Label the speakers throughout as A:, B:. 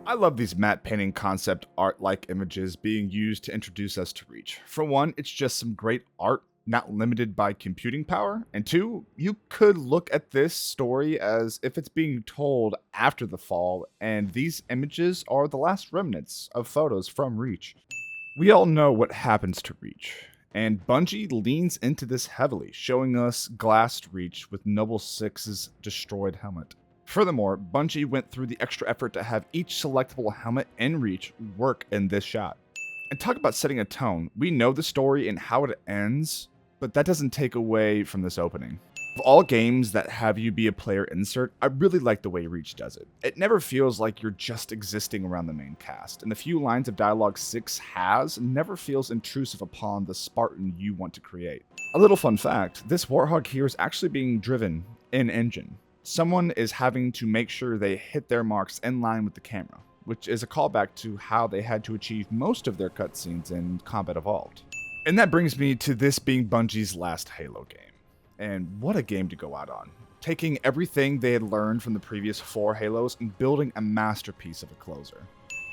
A: I love these matte painting concept art-like images being used to introduce us to Reach. For one, it's just some great art, not limited by computing power. And two, you could look at this story as if it's being told after the fall, and these images are the last remnants of photos from Reach. We all know what happens to Reach, and Bungie leans into this heavily, showing us glassed Reach with Noble Six's destroyed helmet. Furthermore, Bungie went through the extra effort to have each selectable helmet in Reach work in this shot. And talk about setting a tone. We know the story and how it ends, but that doesn't take away from this opening. Of all games that have you be a player insert, I really like the way Reach does it. It never feels like you're just existing around the main cast, and the few lines of dialogue 6 has never feels intrusive upon the Spartan you want to create. A little fun fact, this Warthog here is actually being driven in-engine. Someone is having to make sure they hit their marks in line with the camera, which is a callback to how they had to achieve most of their cutscenes in Combat Evolved. And that brings me to this being Bungie's last Halo game. And what a game to go out on. Taking everything they had learned from the previous 4 Halos and building a masterpiece of a closer.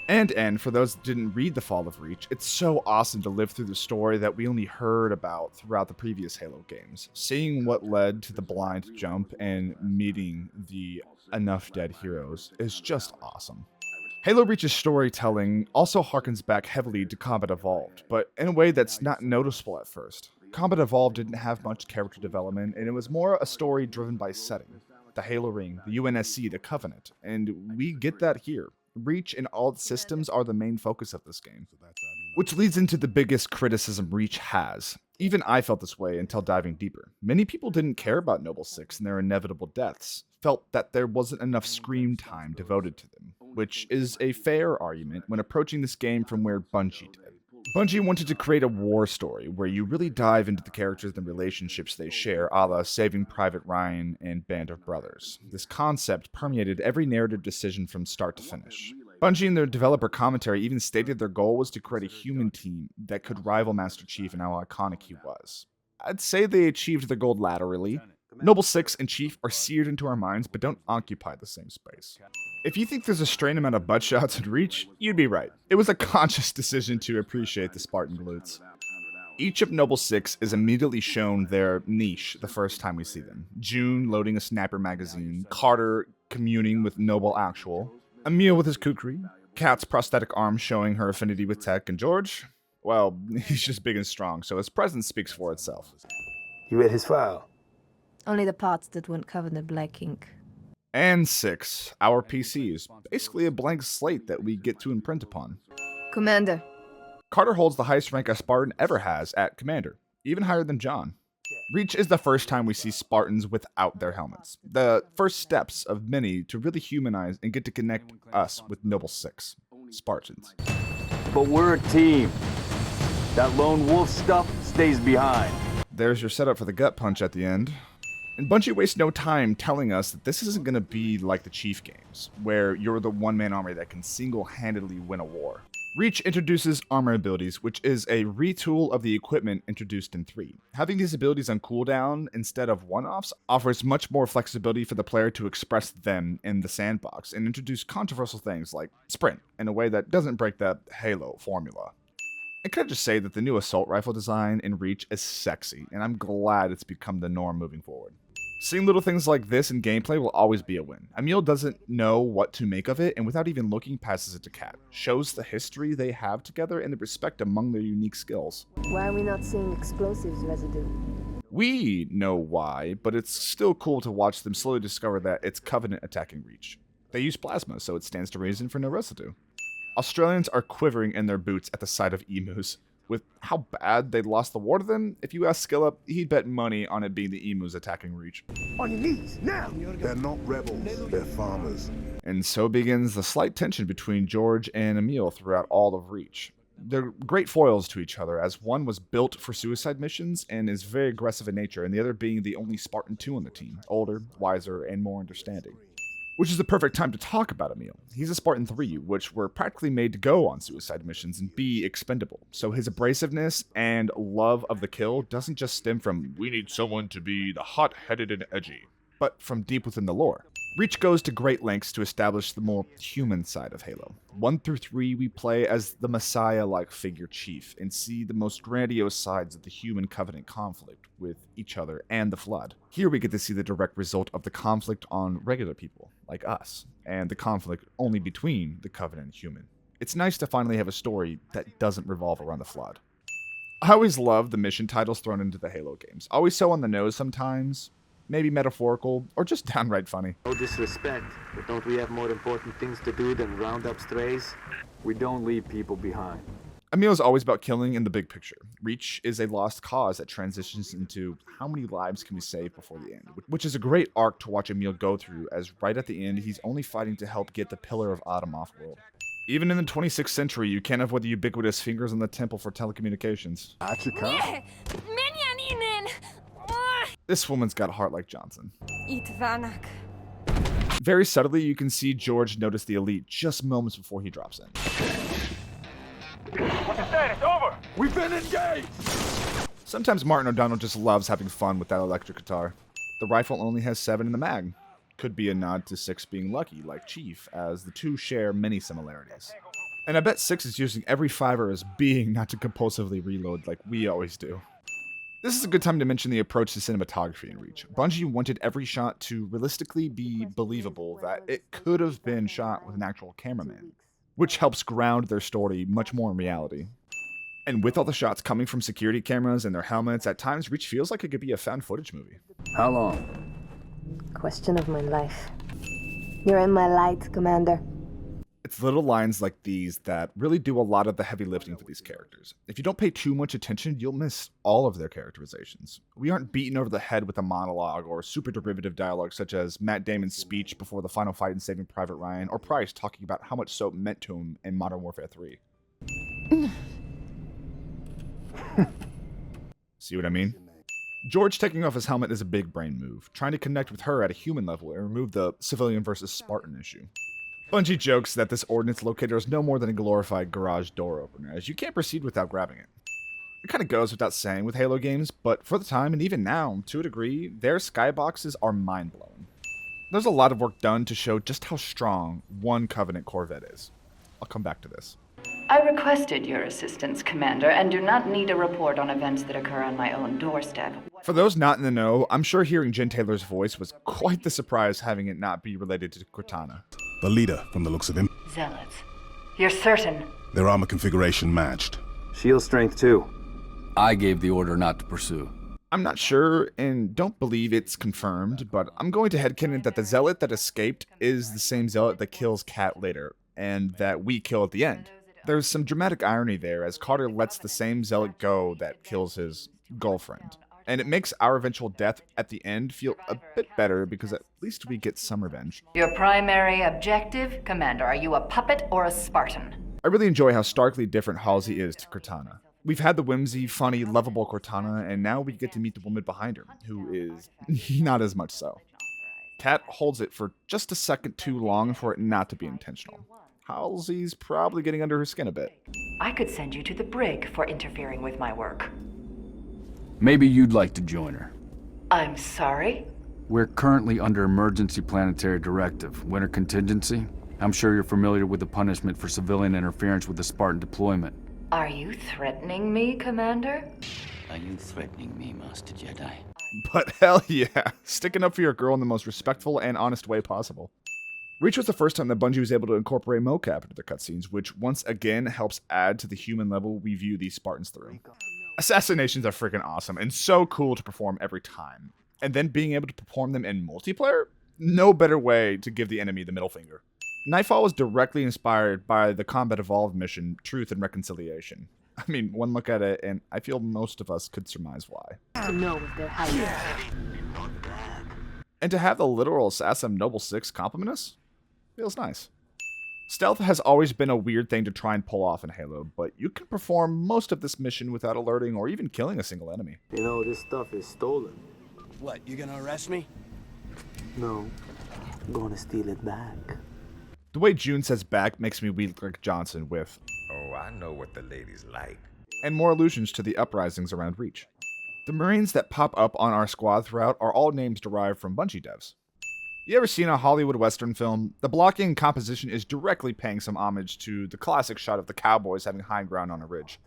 A: And for those that didn't read The Fall of Reach, it's so awesome to live through the story that we only heard about throughout the previous Halo games. Seeing what led to the blind jump and meeting the enough dead heroes is just awesome. Halo Reach's storytelling also harkens back heavily to Combat Evolved, but in a way that's not noticeable at first. Combat Evolved didn't have much character development, and it was more a story driven by setting. The Halo Ring, the UNSC, the Covenant, and we get that here. Reach and all its systems are the main focus of this game. Which leads into the biggest criticism Reach has. Even I felt this way until diving deeper. Many people didn't care about Noble Six and their inevitable deaths, felt that there wasn't enough screen time devoted to them, which is a fair argument when approaching this game from where Bungie did. Bungie wanted to create a war story where you really dive into the characters and relationships they share, a la Saving Private Ryan and Band of Brothers. This concept permeated every narrative decision from start to finish. Bungie in their developer commentary even stated their goal was to create a human team that could rival Master Chief and how iconic he was. I'd say they achieved their goal laterally. Noble Six and Chief are seared into our minds, but don't occupy the same space. If you think there's a strange amount of butt shots in Reach, you'd be right. It was a conscious decision to appreciate the Spartan glutes. Each of Noble Six is immediately shown their niche the first time we see them. June loading a sniper magazine, Carter communing with Noble Actual, Emil with his kukri, Kat's prosthetic arm showing her affinity with tech, and George, well, he's just big and strong, so his presence speaks for itself.
B: You read his file?
C: Only the parts that weren't covered in black ink.
A: And 6, our PCs, basically a blank slate that we get to imprint upon.
C: Commander.
A: Carter holds the highest rank a Spartan ever has at Commander, even higher than John. Reach is the first time we see Spartans without their helmets, the first steps of many to really humanize and get to connect us with Noble Six, Spartans.
B: But we're a team. That lone wolf stuff stays behind.
A: There's your setup for the gut punch at the end. And Bungie wastes no time telling us that this isn't going to be like the Chief games, where you're the one-man army that can single-handedly win a war. Reach introduces armor abilities, which is a retool of the equipment introduced in 3. Having these abilities on cooldown instead of one-offs offers much more flexibility for the player to express them in the sandbox and introduce controversial things like sprint in a way that doesn't break that Halo formula. And can I just say that the new assault rifle design in Reach is sexy, and I'm glad it's become the norm moving forward. Seeing little things like this in gameplay will always be a win. Emil doesn't know what to make of it, and without even looking, passes it to Kat. Shows the history they have together and the respect among their unique skills.
D: Why are we not seeing explosives residue?
A: We know why, but it's still cool to watch them slowly discover that it's Covenant attacking Reach. They use plasma, so it stands to reason for no residue. Australians are quivering in their boots at the sight of emus. With how bad they lost the war to them, if you ask Skillup, he'd bet money on it being the emus attacking Reach.
E: On your knees, now! They're not rebels, they're farmers.
A: And so begins the slight tension between George and Emil throughout all of Reach. They're great foils to each other, as one was built for suicide missions and is very aggressive in nature, and the other being the only Spartan 2 on the team, older, wiser, and more understanding. Which is the perfect time to talk about Emil. He's a Spartan 3, which were practically made to go on suicide missions and be expendable. So his abrasiveness and love of the kill doesn't just stem from, we need someone to be the hot-headed and edgy, but from deep within the lore. Reach goes to great lengths to establish the more human side of Halo. 1 through 3 we play as the Messiah-like figure Chief and see the most grandiose sides of the human Covenant conflict with each other and the Flood. Here we get to see the direct result of the conflict on regular people, like us, and the conflict only between the Covenant and human. It's nice to finally have a story that doesn't revolve around the Flood. I always love the mission titles thrown into the Halo games. Always so on the nose sometimes, maybe metaphorical, or just downright funny.
F: No disrespect, but don't we have more important things to do than round up strays?
B: We don't leave people behind.
A: Emil is always about killing in the big picture. Reach is a lost cause that transitions into how many lives can we save before the end, which is a great arc to watch Emil go through, as right at the end he's only fighting to help get the Pillar of Autumn off-world. Even in the 26th century, you can't avoid the ubiquitous fingers on the temple for telecommunications. This woman's got a heart like Johnson. Very subtly, you can see George notice the elite just moments before he drops in.
B: What's the status? Over! We've been engaged!
A: Sometimes Martin O'Donnell just loves having fun with that electric guitar. The rifle only has 7 in the mag. Could be a nod to 6 being lucky, like Chief, as the two share many similarities. And I bet 6 is using every fiber as being not to compulsively reload like we always do. This is a good time to mention the approach to cinematography in Reach. Bungie wanted every shot to realistically be believable that it could have been shot with an actual cameraman, which helps ground their story much more in reality. And with all the shots coming from security cameras and their helmets, at times Reach feels like it could be a found footage movie.
B: How long?
D: Question of my life. You're in my light, Commander.
A: It's little lines like these that really do a lot of the heavy lifting for these characters. If you don't pay too much attention, you'll miss all of their characterizations. We aren't beaten over the head with a monologue or super derivative dialogue such as Matt Damon's speech before the final fight in Saving Private Ryan, or Price talking about how much soap meant to him in Modern Warfare 3. See what I mean? George taking off his helmet is a big brain move, trying to connect with her at a human level and remove the civilian versus Spartan issue. Bungie jokes that this ordnance locator is no more than a glorified garage door opener, as you can't proceed without grabbing it. It kind of goes without saying with Halo games, but for the time, and even now, to a degree, their skyboxes are mind-blowing. There's a lot of work done to show just how strong one Covenant Corvette is. I'll come back to this.
G: I requested your assistance, Commander, and do not need a report on events that occur on my own doorstep.
A: For those not in the know, I'm sure hearing Jen Taylor's voice was quite the surprise having it not be related to Cortana.
E: The leader, from the looks of him.
G: Zealots. You're certain?
E: Their armor configuration matched.
F: Shield strength too.
B: I gave the order not to pursue.
A: I'm not sure and don't believe it's confirmed, but I'm going to headcanon that the Zealot that escaped is the same Zealot that kills Kat later, and that we kill at the end. There's some dramatic irony there, as Carter lets the same Zealot go that kills his girlfriend. And it makes our eventual death at the end feel a bit better, because at least we get some revenge.
G: Your primary objective, Commander, are you a puppet or a Spartan?
A: I really enjoy how starkly different Halsey is to Cortana. We've had the whimsy, funny, lovable Cortana, and now we get to meet the woman behind her, who is not as much so. Kat holds it for just a second too long for it not to be intentional. Halsey's probably getting under her skin a bit.
G: I could send you to the brig for interfering with my work.
B: Maybe you'd like to join her.
G: I'm sorry?
B: We're currently under emergency planetary directive, winter contingency. I'm sure you're familiar with the punishment for civilian interference with the Spartan deployment.
G: Are you threatening me, Commander?
H: Are you threatening me, Master Jedi?
A: But hell yeah, sticking up for your girl in the most respectful and honest way possible. Reach was the first time that Bungie was able to incorporate mocap into their cutscenes, which once again helps add to the human level we view these Spartans through. Assassinations are freaking awesome and so cool to perform every time. And then being able to perform them in multiplayer? No better way to give the enemy the middle finger. Nightfall was directly inspired by the Combat Evolved mission, Truth and Reconciliation. I mean, one look at it, and I feel most of us could surmise why.
D: To know if they're hiding.
A: And to have the literal assassin Noble 6 compliment us? Feels nice. Stealth has always been a weird thing to try and pull off in Halo, but you can perform most of this mission without alerting or even killing a single enemy.
F: You know, this stuff is stolen.
H: What, you gonna arrest me?
F: No, I'm gonna steal it back.
A: The way June says back makes me weep like Johnson with,
I: "Oh, I know what the ladies like."
A: and more allusions to the uprisings around Reach. The Marines that pop up on our squad throughout are all names derived from Bungie devs. You ever seen a Hollywood Western film? The blocking and composition is directly paying some homage to the classic shot of the cowboys having high ground on a ridge.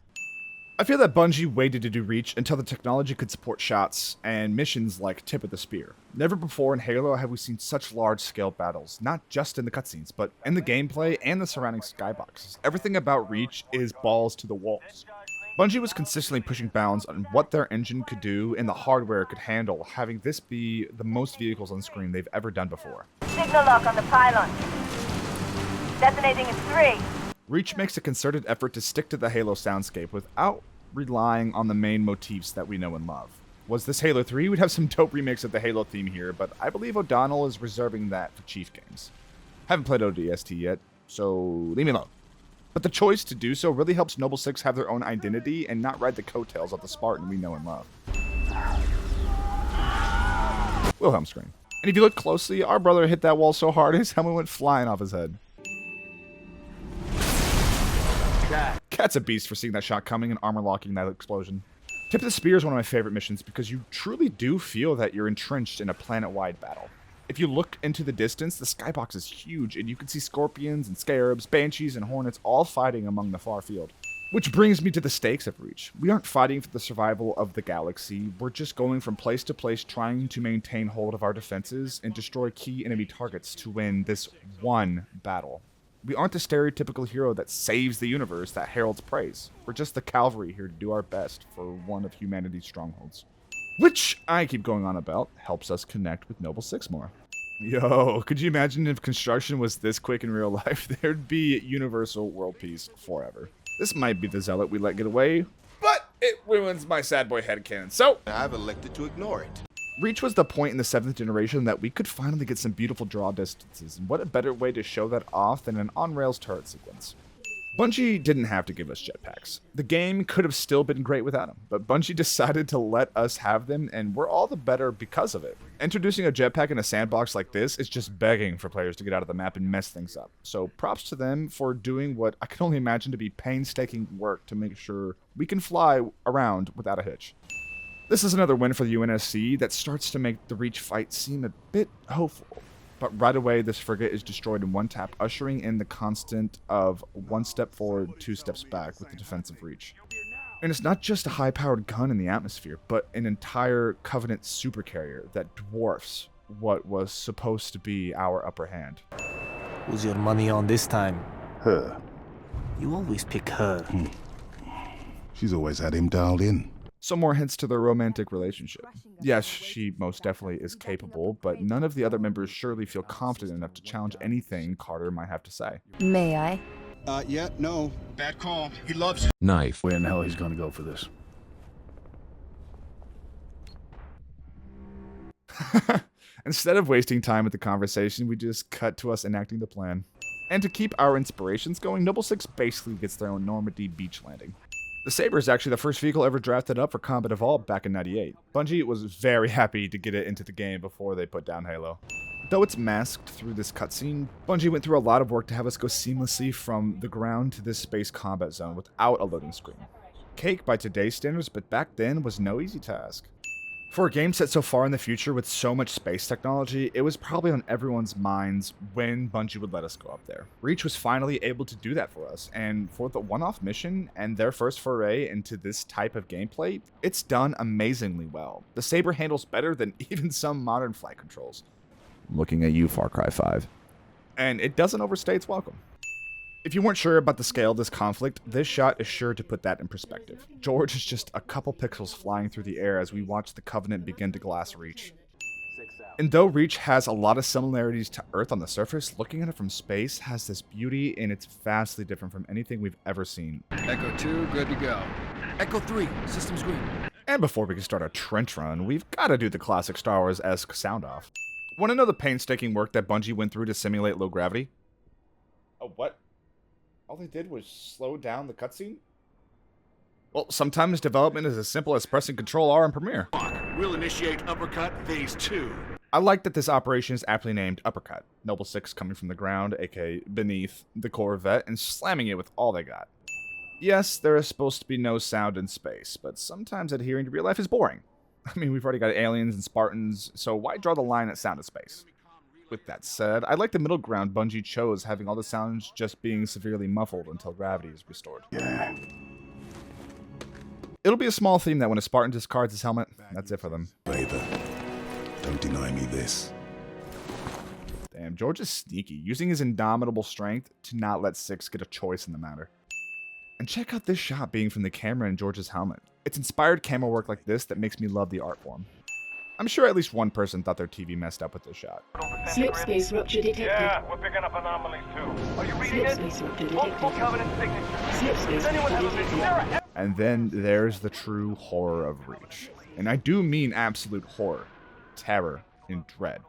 A: I feel that Bungie waited to do Reach until the technology could support shots and missions like Tip of the Spear. Never before in Halo have we seen such large-scale battles, not just in the cutscenes, but in the gameplay and the surrounding skyboxes. Everything about Reach is balls to the walls. Bungie was consistently pushing bounds on what their engine could do and the hardware it could handle, having this be the most vehicles on screen they've ever done before.
D: Signal lock on the pylon. Detonating in 3.
A: Reach makes a concerted effort to stick to the Halo soundscape without relying on the main motifs that we know and love. Was this Halo 3? We'd have some dope remakes of the Halo theme here, but I believe O'Donnell is reserving that for Chief games. Haven't played ODST yet, so leave me alone. But the choice to do so really helps Noble Six have their own identity and not ride the coattails of the Spartan we know and love. Wilhelm scream. And if you look closely, our brother hit that wall so hard his helmet went flying off his head. Cat's a beast for seeing that shot coming and armor locking that explosion. Tip of the Spear is one of my favorite missions because you truly do feel that you're entrenched in a planet-wide battle. If you look into the distance, the skybox is huge, and you can see scorpions and scarabs, banshees and hornets all fighting among the far field. Which brings me to the stakes of Reach. We aren't fighting for the survival of the galaxy, we're just going from place to place trying to maintain hold of our defenses and destroy key enemy targets to win this one battle. We aren't the stereotypical hero that saves the universe that heralds praise. We're just the cavalry here to do our best for one of humanity's strongholds. Which, I keep going on about, helps us connect with Noble Six more. Yo, could you imagine if construction was this quick in real life? There'd be universal world peace forever. This might be the zealot we let get away, but it ruins my sad boy headcanon, so
E: I've elected to ignore it.
A: Reach was the point in the 7th generation that we could finally get some beautiful draw distances, and what a better way to show that off than an on-rails turret sequence. Bungie didn't have to give us jetpacks. The game could have still been great without them, but Bungie decided to let us have them, and we're all the better because of it. Introducing a jetpack in a sandbox like this is just begging for players to get out of the map and mess things up. So props to them for doing what I can only imagine to be painstaking work to make sure we can fly around without a hitch. This is another win for the UNSC that starts to make the Reach fight seem a bit hopeful. But right away, this frigate is destroyed in one tap, ushering in the constant of 1 step forward, 2 steps back with the defensive Reach. And it's not just a high-powered gun in the atmosphere, but an entire Covenant supercarrier that dwarfs what was supposed to be our upper hand.
J: Who's your money on this time?
E: Her.
J: You always pick her.
E: She's always had him dialed in.
A: Some more hints to their romantic relationship. Yes, she most definitely is capable, but none of the other members surely feel confident enough to challenge anything Carter might have to say.
C: May I?
E: Yeah, no. Bad call. He loves you.
I: Knife.
B: Where in the hell he's gonna go for this?
A: Instead of wasting time with the conversation, we just cut to us enacting the plan. And to keep our inspirations going, Noble Six basically gets their own Normandy beach landing. The Sabre is actually the first vehicle ever drafted up for Combat Evolved back in '98. Bungie was very happy to get it into the game before they put down Halo. Though it's masked through this cutscene, Bungie went through a lot of work to have us go seamlessly from the ground to this space combat zone without a loading screen. Cake by today's standards, but back then was no easy task. For a game set so far in the future with so much space technology, it was probably on everyone's minds when Bungie would let us go up there. Reach was finally able to do that for us, and for the one-off mission and their first foray into this type of gameplay, it's done amazingly well. The Sabre handles better than even some modern flight controls. Looking at you, Far Cry 5. And it doesn't overstay its welcome. If you weren't sure about the scale of this conflict, this shot is sure to put that in perspective. George is just a couple pixels flying through the air as we watch the Covenant begin to glass Reach. And though Reach has a lot of similarities to Earth on the surface, looking at it from space has this beauty and it's vastly different from anything we've ever seen.
B: Echo 2, good to go. Echo 3, systems green.
A: And before we can start a trench run, we've got to do the classic Star Wars-esque sound off. Want to know the painstaking work that Bungie went through to simulate low gravity? Oh, what? All they did was slow down the cutscene? Well, sometimes development is as simple as pressing Control R in Premiere.
H: We'll initiate uppercut phase 2.
A: I like that this operation is aptly named Uppercut. Noble Six coming from the ground, aka beneath the Corvette, and slamming it with all they got. Yes, there is supposed to be no sound in space, but sometimes adhering to real life is boring. I mean, we've already got aliens and Spartans, so why draw the line at sound in space? With that said, I like the middle ground Bungie chose, having all the sounds just being severely muffled until gravity is restored.
E: Yeah.
A: It'll be a small theme that when a Spartan discards his helmet, that's it for them.
E: Favor. Don't deny me this.
A: Damn, George is sneaky, using his indomitable strength to not let Six get a choice in the matter. And check out this shot being from the camera in George's helmet. It's inspired camera work like this that makes me love the art form. I'm sure at least one person thought their TV messed up with this shot.
K: Slip space rupture detected.
H: Yeah, we're picking up anomalies too. Are you reading
K: Slip
H: it?
K: space rupture detected.
H: Multiple covenant signatures.
K: Slip space
H: Does anyone
K: rupture
H: have a
K: detected.
H: visual?
A: And then there's the true horror of Reach. And I do mean absolute horror, terror, and dread.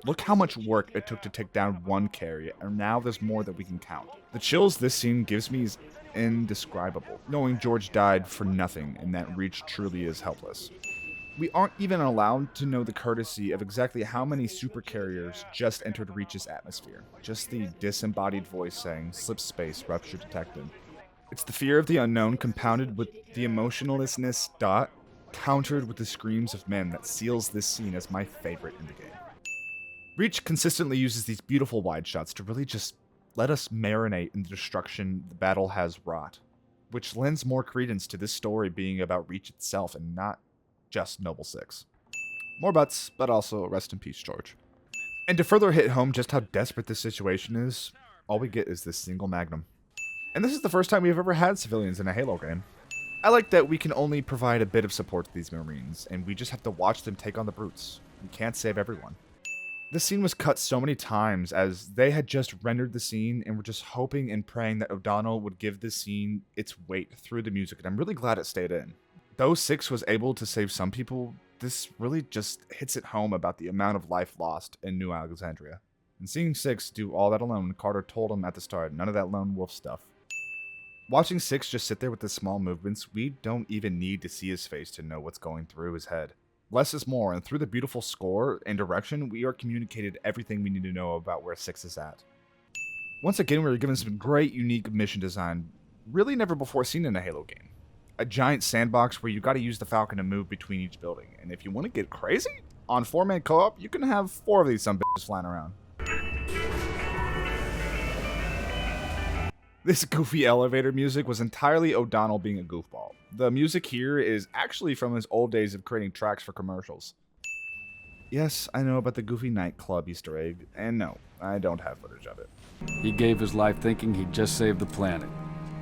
A: Look how much work it took to take down one carrier, and now there's more that we can count. The chills this scene gives me is indescribable, knowing George died for nothing and that Reach truly is helpless. We aren't even allowed to know the courtesy of exactly how many supercarriers just entered Reach's atmosphere. Just the disembodied voice saying, slip space, rupture detected. It's the fear of the unknown compounded with the emotionlessness countered with the screams of men that seals this scene as my favorite in the game. Reach consistently uses these beautiful wide shots to really just let us marinate in the destruction the battle has wrought, which lends more credence to this story being about Reach itself and not just Noble Six. More butts, but also rest in peace, George. And to further hit home just how desperate this situation is, all we get is this single magnum. And this is the first time we've ever had civilians in a Halo game. I like that we can only provide a bit of support to these Marines, and we just have to watch them take on the brutes. We can't save everyone. This scene was cut so many times as they had just rendered the scene and were just hoping and praying that O'Donnell would give this scene its weight through the music, and I'm really glad it stayed in. Though Six was able to save some people, this really just hits it home about the amount of life lost in New Alexandria. And seeing Six do all that alone, Carter told him at the start, none of that lone wolf stuff. Watching Six just sit there with the small movements, we don't even need to see his face to know what's going through his head. Less is more, and through the beautiful score and direction, we are communicated everything we need to know about where Six is at. Once again, we were given some great, unique mission design, really never before seen in a Halo game. A giant sandbox where you gotta use the Falcon to move between each building, and if you want to get crazy, on 4-man co-op, you can have 4 of these sumbitches flying around. This goofy elevator music was entirely O'Donnell being a goofball. The music here is actually from his old days of creating tracks for commercials. Yes, I know about the goofy nightclub Easter egg, and no, I don't have footage of it.
B: He gave his life thinking he'd just saved the planet.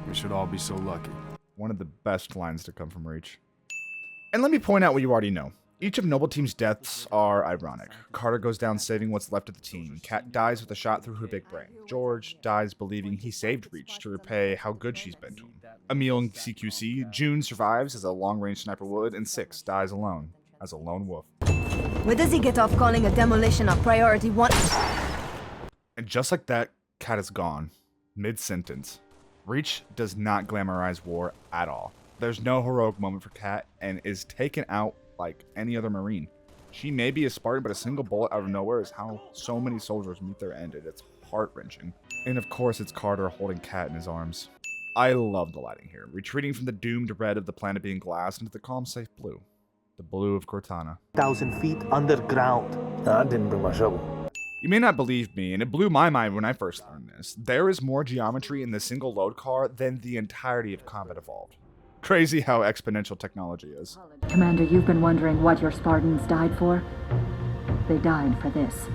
B: We should all be so lucky.
A: One of the best lines to come from Reach. And let me point out what you already know. Each of Noble Team's deaths are ironic. Carter goes down saving what's left of the team. Kat dies with a shot through her big brain. George dies believing he saved Reach to repay how good she's been to him. Emil in CQC, June survives as a long-range sniper would, and Six dies alone as a lone wolf.
C: Where does he get off calling a demolition our priority one?
A: And just like that, Kat is gone. Mid-sentence. Reach does not glamorize war at all. There's no heroic moment for Kat and is taken out like any other Marine. She may be a Spartan, but a single bullet out of nowhere is how so many soldiers meet their end, and it's heart-wrenching. And of course, it's Carter holding Kat in his arms. I love the lighting here, retreating from the doomed red of the planet being glass into the calm, safe blue. The blue of Cortana.
J: 1,000 feet underground.
F: I didn't bring my shovel.
A: You may not believe me, and it blew my mind when I first learned this. There is more geometry in the single load car than the entirety of Combat Evolved. Crazy how exponential technology is.
L: Commander, you've been wondering what your Spartans died for? They died for this.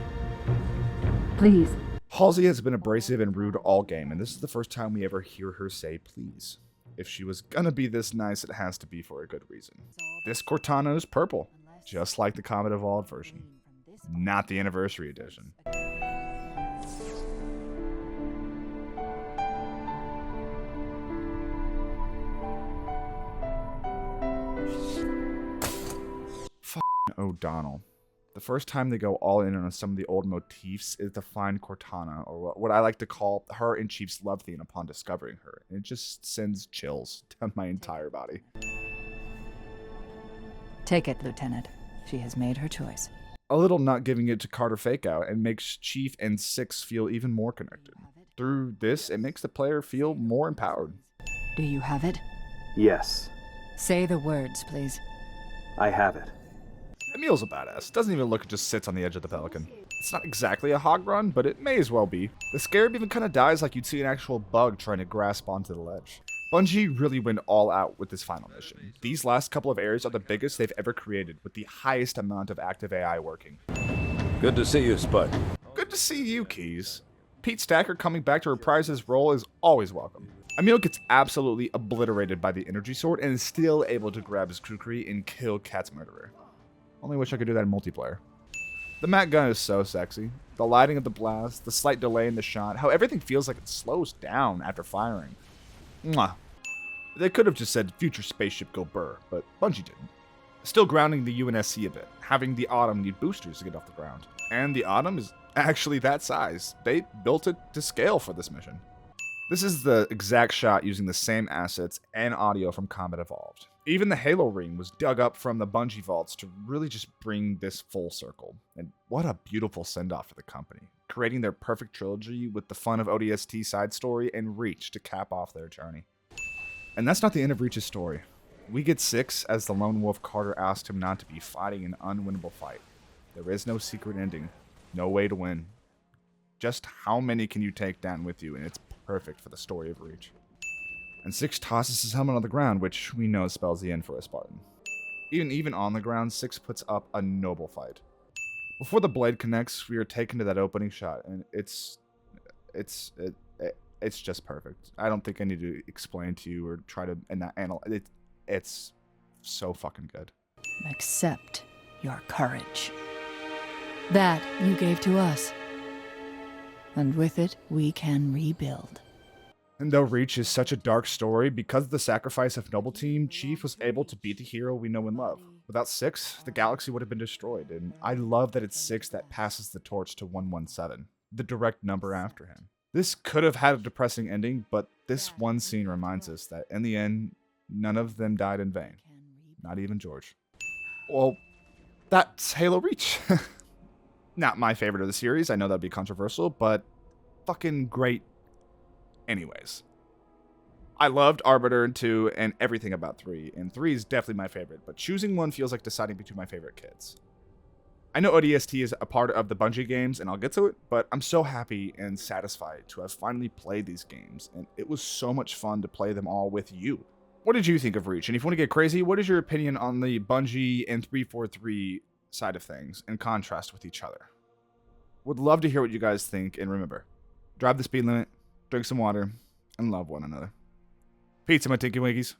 L: Please.
A: Halsey has been abrasive and rude all game, and this is the first time we ever hear her say please. If she was gonna be this nice, it has to be for a good reason. This Cortana is purple, just like the Combat Evolved version. Not the Anniversary Edition. O'Donnell. The first time they go all in on some of the old motifs is to find Cortana, or what I like to call her and Chief's love theme upon discovering her. It just sends chills down my entire body.
M: Take it, Lieutenant. She has made her choice.
A: A little not giving it to Carter fake out and makes Chief and Six feel even more connected. Through this, it makes the player feel more empowered.
M: Do you have it?
J: Yes,
M: Say the words, please.
J: I have it.
A: Emil's a badass. Doesn't even look, just sits on the edge of the Pelican. It's not exactly a hog run, but it may as well be. The scarab even kind of dies like you'd see an actual bug trying to grasp onto the ledge. Bungie really went all out with this final mission. These last couple of areas are the biggest they've ever created, with the highest amount of active AI working.
N: Good to see you, Spud.
A: Good to see you, Keys. Pete Stacker coming back to reprise his role is always welcome. Emil gets absolutely obliterated by the energy sword and is still able to grab his kukri and kill Cat's murderer. Only wish I could do that in multiplayer. The Mac gun is so sexy. The lighting of the blast, the slight delay in the shot, how everything feels like it slows down after firing. Mwah. They could have just said future spaceship go burr, but Bungie didn't. Still grounding the UNSC a bit, having the Autumn need boosters to get off the ground. And the Autumn is actually that size. They built it to scale for this mission. This is the exact shot using the same assets and audio from Combat Evolved. Even the Halo ring was dug up from the Bungie vaults to really just bring this full circle. And what a beautiful send-off for the company, creating their perfect trilogy with the fun of ODST side story and Reach to cap off their journey. And that's not the end of Reach's story. We get 6 as the Lone Wolf Carter asked him not to be fighting an unwinnable fight. There is no secret ending, no way to win. Just how many can you take down with you, and it's perfect for the story of Reach. And 6 tosses his helmet on the ground, which we know spells the end for a Spartan. Even on the ground, 6 puts up a noble fight. Before the blade connects, we are taken to that opening shot, and it's just perfect. I don't think I need to explain to you or try to analyze it. It's so fucking good.
M: Accept your courage. That you gave to us. And with it, we can rebuild.
A: And though Reach is such a dark story, because of the sacrifice of Noble Team, Chief was able to beat the hero we know and love. Without 6, the galaxy would have been destroyed, and I love that it's 6 that passes the torch to 117, the direct number after him. This could have had a depressing ending, but this one scene reminds us that in the end, none of them died in vain. Not even George. Well, that's Halo Reach. Not my favorite of the series, I know that'd be controversial, but fucking great anyways. I loved Arbiter in 2 and everything about 3, and 3 is definitely my favorite, but choosing one feels like deciding between my favorite kids. I know ODST is a part of the Bungie games, and I'll get to it, but I'm so happy and satisfied to have finally played these games, and it was so much fun to play them all with you. What did you think of Reach? And if you want to get crazy, what is your opinion on the Bungie and 343 side of things in contrast with each other? Would love to hear what you guys think, and remember, drive the speed limit, drink some water, and love one another. Pizza, my tinky winkies.